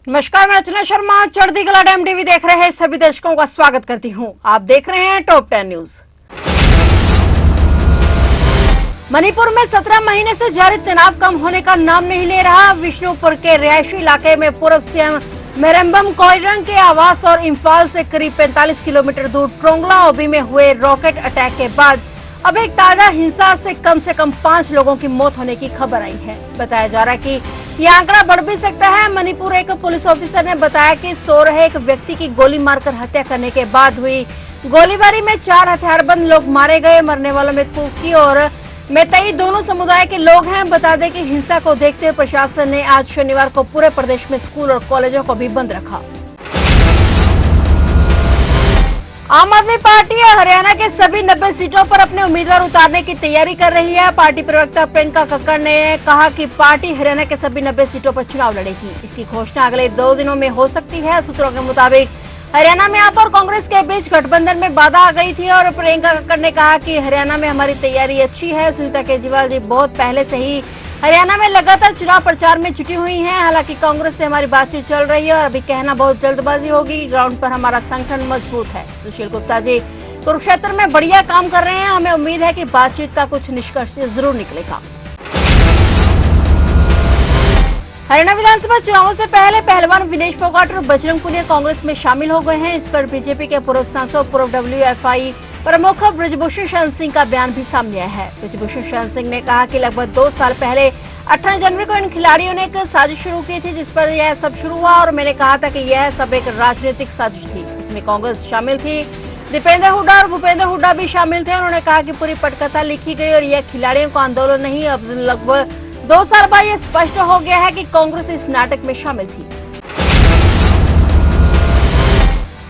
नमस्कार, मैं रचना शर्मा चढ़ती कला डैम टीवी देख रहे हैं सभी दर्शकों का स्वागत करती हूं। आप देख रहे हैं टॉप 10 न्यूज। मणिपुर में 17 महीने से जारी तनाव कम होने का नाम नहीं ले रहा। विष्णुपुर के रिहायशी इलाके में पूर्व सीएम मेरेम्बम कोइरंग के आवास और इम्फाल से करीब 45 किलोमीटर दूर ट्रोंगला ओबी में हुए रॉकेट अटैक के बाद अब एक ताजा हिंसा से कम 5 लोगों की मौत होने की खबर आई है। बताया जा रहा है कि यह आंकड़ा बढ़ भी सकता है। मणिपुर एक पुलिस ऑफिसर ने बताया कि सो रहे एक व्यक्ति की गोली मारकर हत्या करने के बाद हुई गोलीबारी में 4 हथियारबंद लोग मारे गए। मरने वालों में कुकी और मैतेई दोनों समुदाय के लोग हैं। बता दें कि हिंसा को देखते हुए प्रशासन ने आज शनिवार को पूरे प्रदेश में स्कूल और कॉलेजों को भी बंद रखा। आम आदमी पार्टी हरियाणा के सभी 90 सीटों पर अपने उम्मीदवार उतारने की तैयारी कर रही है। पार्टी प्रवक्ता प्रियंका कक्कड़ ने कहा कि पार्टी हरियाणा के सभी 90 सीटों पर चुनाव लड़ेगी। इसकी घोषणा अगले 2 दिनों में हो सकती है। सूत्रों के मुताबिक हरियाणा में आप और कांग्रेस के बीच गठबंधन में बाधा आ गई थी और प्रियंका कक्कड़ ने कहा कि हरियाणा में हमारी तैयारी अच्छी है। सुनीता केजरीवाल जी बहुत पहले से ही हरियाणा में लगातार चुनाव प्रचार में जुटी हुई हैं। हालांकि कांग्रेस से हमारी बातचीत चल रही है और अभी कहना बहुत जल्दबाजी होगी। ग्राउंड पर हमारा संगठन मजबूत है। सुशील गुप्ता जी कुरुक्षेत्र में बढ़िया काम कर रहे हैं। हमें उम्मीद है कि बातचीत का कुछ निष्कर्ष जरूर निकलेगा। हरियाणा विधानसभा चुनावों से पहले पहलवान विनेश फोगाट और बजरंग पुनिया कांग्रेस में शामिल हो गए हैं। इस पर बीजेपी के पूर्व सांसद पूर्व WFI प्रमुख बृजभूषण शरण सिंह का बयान भी सामने आया है। बृजभूषण शरण सिंह ने कहा कि लगभग 2 साल पहले 18 जनवरी को इन खिलाड़ियों ने एक साजिश शुरू की थी, जिस पर यह सब शुरू हुआ और मैंने कहा था कि यह सब एक राजनीतिक साजिश थी। इसमें कांग्रेस शामिल थी, दीपेंद्र हुड्डा और भूपेंद्र हुड्डा भी शामिल थे। उन्होंने कहा कि पूरी पटकथा लिखी गई और यह खिलाड़ियों का आंदोलन नहीं। अब लगभग 2 साल बाद यह स्पष्ट हो गया है कि कांग्रेस इस नाटक में शामिल थी।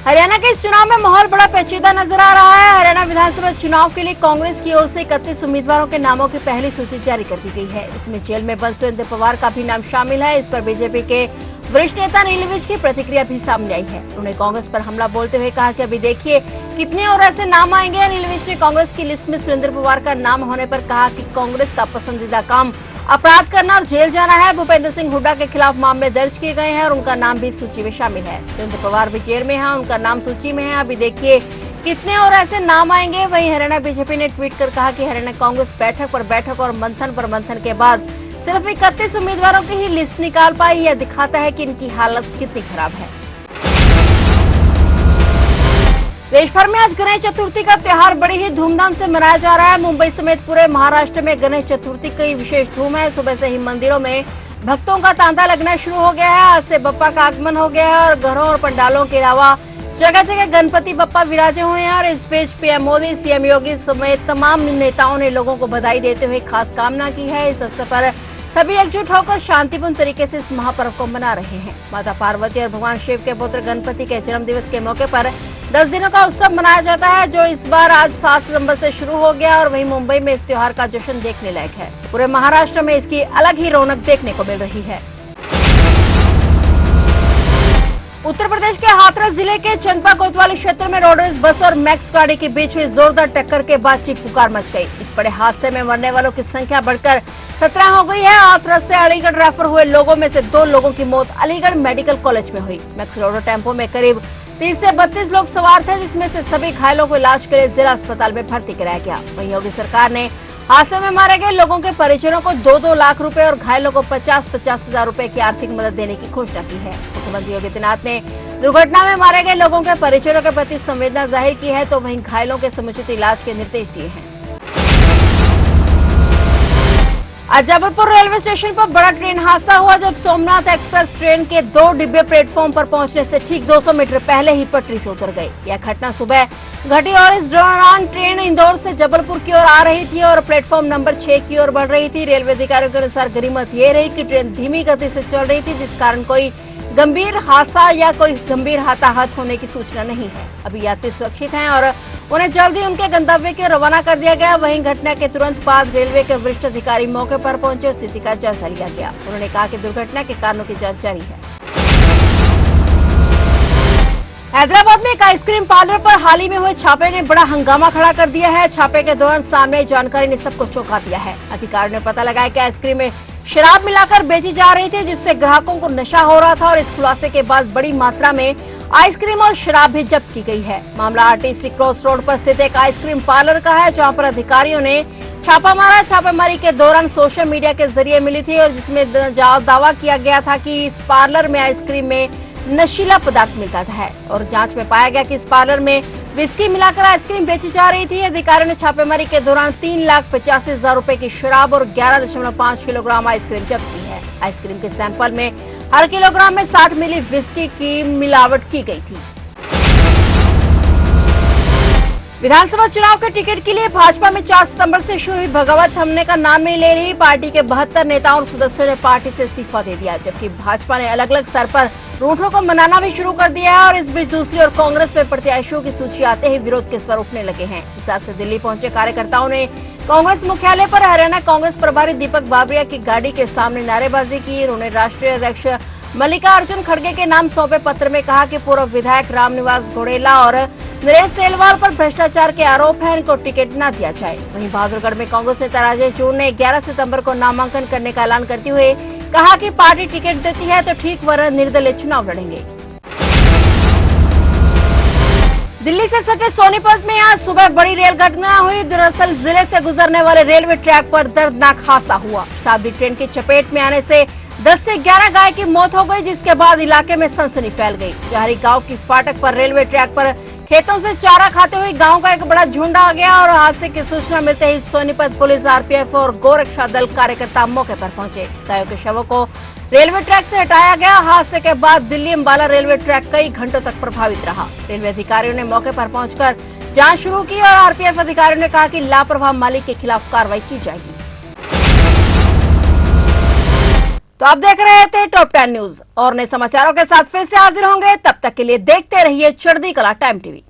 हरियाणा के इस चुनाव में माहौल बड़ा पेचीदा नजर आ रहा है। हरियाणा विधानसभा चुनाव के लिए कांग्रेस की ओर से 31 उम्मीदवारों के नामों की पहली सूची जारी कर दी गई है। इसमें जेल में बंद सुरेंद्र पवार का भी नाम शामिल है। इस पर बीजेपी के वरिष्ठ नेता अनिल विज की प्रतिक्रिया भी सामने आई है। उन्होंने कांग्रेस पर हमला बोलते हुए कहा कि अभी देखिए कितने और ऐसे नाम आएंगे। अनिल विज ने कांग्रेस की लिस्ट में सुरेंद्र पवार का नाम होने पर कहा कि कांग्रेस का पसंदीदा काम अपराध करना और जेल जाना है। भूपेंद्र सिंह हुड्डा के खिलाफ मामले दर्ज किए गए हैं और उनका नाम भी सूची में शामिल है। सुरेंद्र पवार भी जेल में है, उनका नाम सूची में है। अभी देखिए कितने और ऐसे नाम आएंगे। वहीं हरियाणा बीजेपी ने ट्वीट कर कहा कि हरियाणा कांग्रेस बैठक पर बैठक और मंथन पर मंथन के बाद सिर्फ 31 उम्मीदवारों की ही लिस्ट निकाल पाई। यह दिखाता है कि इनकी हालत कितनी खराब है। देश भर में आज गणेश चतुर्थी का त्योहार बड़ी ही धूमधाम से मनाया जा रहा है। मुंबई समेत पूरे महाराष्ट्र में गणेश चतुर्थी की विशेष धूम है। सुबह से ही मंदिरों में भक्तों का तांता लगना शुरू हो गया है। आज से बप्पा का आगमन हो गया है और घरों और पंडालों के अलावा जगह जगह गणपति बप्पा विराजे हुए हैं। और इस बीच पीएम मोदी, सीएम योगी समेत तमाम नेताओं ने लोगों को बधाई देते हुए खास कामना की है। इस अवसर पर सभी एकजुट होकर शांतिपूर्ण तरीके से इस महापर्व को मना रहे हैं। माता पार्वती और भगवान शिव के पुत्र गणपति के जन्म दिवस के मौके पर 10 दिनों का उत्सव मनाया जाता है, जो इस बार आज 7 सितंबर से शुरू हो गया और वहीं मुंबई में इस त्योहार का जश्न देखने लायक है। पूरे महाराष्ट्र में इसकी अलग ही रौनक देखने को मिल रही है। उत्तर प्रदेश के हाथरस जिले के चंदपा कोतवाली क्षेत्र में रोडवेज बस और मैक्स गाड़ी के बीच हुई जोरदार टक्कर के बाद चीख पुकार मच गई। इस बड़े हादसे में मरने वालों की संख्या बढ़कर 17 हो गई है। हाथरस से अलीगढ़ रेफर हुए लोगों में से 2 लोगों की मौत अलीगढ़ मेडिकल कॉलेज में हुई। मैक्स रोडो टेम्पो में करीब 30 से 32 लोग सवार थे, जिसमें से सभी घायलों को इलाज के लिए जिला अस्पताल में भर्ती कराया गया। वहीं योगी सरकार ने हादसे में मारे गए लोगों के परिजनों को 2-2 लाख रुपए और घायलों को 50-50 हजार रुपए की आर्थिक मदद देने की घोषणा की है। मुख्यमंत्री योगी आदित्यनाथ ने दुर्घटना में मारे गए लोगों के परिजनों के प्रति संवेदना जाहिर की है, तो वहीं घायलों के समुचित इलाज के निर्देश दिए हैं। आज जबलपुर रेलवे स्टेशन पर बड़ा ट्रेन हादसा हुआ, जब सोमनाथ एक्सप्रेस ट्रेन के 2 डिब्बे प्लेटफॉर्म पर पहुंचने से ठीक 200 मीटर पहले ही पटरी से उतर गई। यह घटना सुबह घटी और इस दौरान ट्रेन इंदौर से जबलपुर की ओर आ रही थी और प्लेटफॉर्म नंबर 6 की ओर बढ़ रही थी। रेलवे अधिकारियों के अनुसार गनीमत ये रही कि ट्रेन धीमी गति से चल रही थी, जिस कारण कोई गंभीर हादसा या कोई गंभीर हताहत होने की सूचना नहीं है। अभी यात्री सुरक्षित हैं और उन्हें जल्दी उनके गंतव्य की ओर रवाना कर दिया गया। वहीं घटना के तुरंत बाद रेलवे के वरिष्ठ अधिकारी मौके पर पहुंचे और स्थिति का जायजा लिया गया। उन्होंने कहा कि दुर्घटना के कारणों की जांच जारी है। हैदराबाद में एक आइसक्रीम पार्लर पर हाल ही में हुए छापे ने बड़ा हंगामा खड़ा कर दिया है। छापे के दौरान सामने जानकारी ने सबको चौंका दिया है। अधिकारियों ने पता लगाया कि आइसक्रीम में शराब मिलाकर बेची जा रही थी, जिससे ग्राहकों को नशा हो रहा था और इस खुलासे के बाद बड़ी मात्रा में आइसक्रीम और शराब भी जब्त की गई है। मामला आरटीसी क्रॉस रोड पर स्थित एक आइसक्रीम पार्लर का है, जहां पर अधिकारियों ने छापा मारा। छापेमारी के दौरान सोशल मीडिया के जरिए मिली थी और जिसमें दावा किया गया था कि इस पार्लर में आइसक्रीम में नशीला पदार्थ मिलता है और जांच में पाया गया कि इस पार्लर में विस्की मिलाकर आइसक्रीम बेची जा रही थी। अधिकारियों ने छापेमारी के दौरान 3,85,000 रुपए की शराब और 11.5 किलोग्राम आइसक्रीम जब्त की है। आइसक्रीम के सैंपल में हर किलोग्राम में 60 मिली विस्की की मिलावट की गई थी। विधानसभा चुनाव के टिकट के लिए भाजपा में 4 सितंबर से शुरू हुई बगावत थमने का नाम नहीं ले रही। पार्टी के 72 नेताओं और सदस्यों ने पार्टी से इस्तीफा दे दिया, जबकि भाजपा ने अलग अलग स्तर पर रूठों को मनाना भी शुरू कर दिया है और इस बीच दूसरी ओर कांग्रेस में प्रत्याशियों की सूची आते ही विरोध के स्वर उठने लगे हैं। इस से दिल्ली पहुंचे कार्यकर्ताओं ने कांग्रेस मुख्यालय पर हरियाणा कांग्रेस प्रभारी दीपक बाबरिया की गाड़ी के सामने नारेबाजी की। उन्होंने राष्ट्रीय अध्यक्ष मल्लिकार्जुन खड़गे के नाम सौंपे पत्र में कहा कि पूर्व विधायक रामनिवास घोड़ेला और नरेश सेलवाल पर भ्रष्टाचार के आरोप है, इनको टिकट न दिया जाए। वहीं बहादुरगढ़ में कांग्रेस नेता राजेश जून ने 11 सितंबर को नामांकन करने का ऐलान करते हुए कहा कि पार्टी टिकट देती है तो ठीक वरना निर्दलीय चुनाव लड़ेंगे। दिल्ली से सटे सोनीपत में आज सुबह बड़ी रेल घटना हुई। दरअसल जिले से गुजरने वाले रेलवे ट्रैक पर दर्दनाक हादसा हुआ। शताब्दी ट्रेन की चपेट में आने से 10 से 11 गाय की मौत हो गई, जिसके बाद इलाके में सनसनी फैल गई। जहरी गांव की फाटक पर रेलवे ट्रैक पर खेतों से चारा खाते हुए गांव का एक बड़ा झुंड आ गया और हादसे की सूचना मिलते ही सोनीपत पुलिस, आरपीएफ और गोरक्षा दल कार्यकर्ता मौके पर पहुंचे। गायों के शवों को रेलवे ट्रैक से हटाया गया। हादसे के बाद दिल्ली अंबाला रेलवे ट्रैक कई घंटों तक प्रभावित रहा। रेलवे अधिकारियों ने मौके पर पहुंचकर जांच शुरू की और आरपीएफ अधिकारियों ने कहा कि लापरवाह मालिक के खिलाफ कार्रवाई की जाएगी। तो आप देख रहे थे टॉप 10 न्यूज और नए समाचारों के साथ फिर से हाजिर होंगे। तब तक के लिए देखते रहिए चढ़ती कला टाइम टीवी।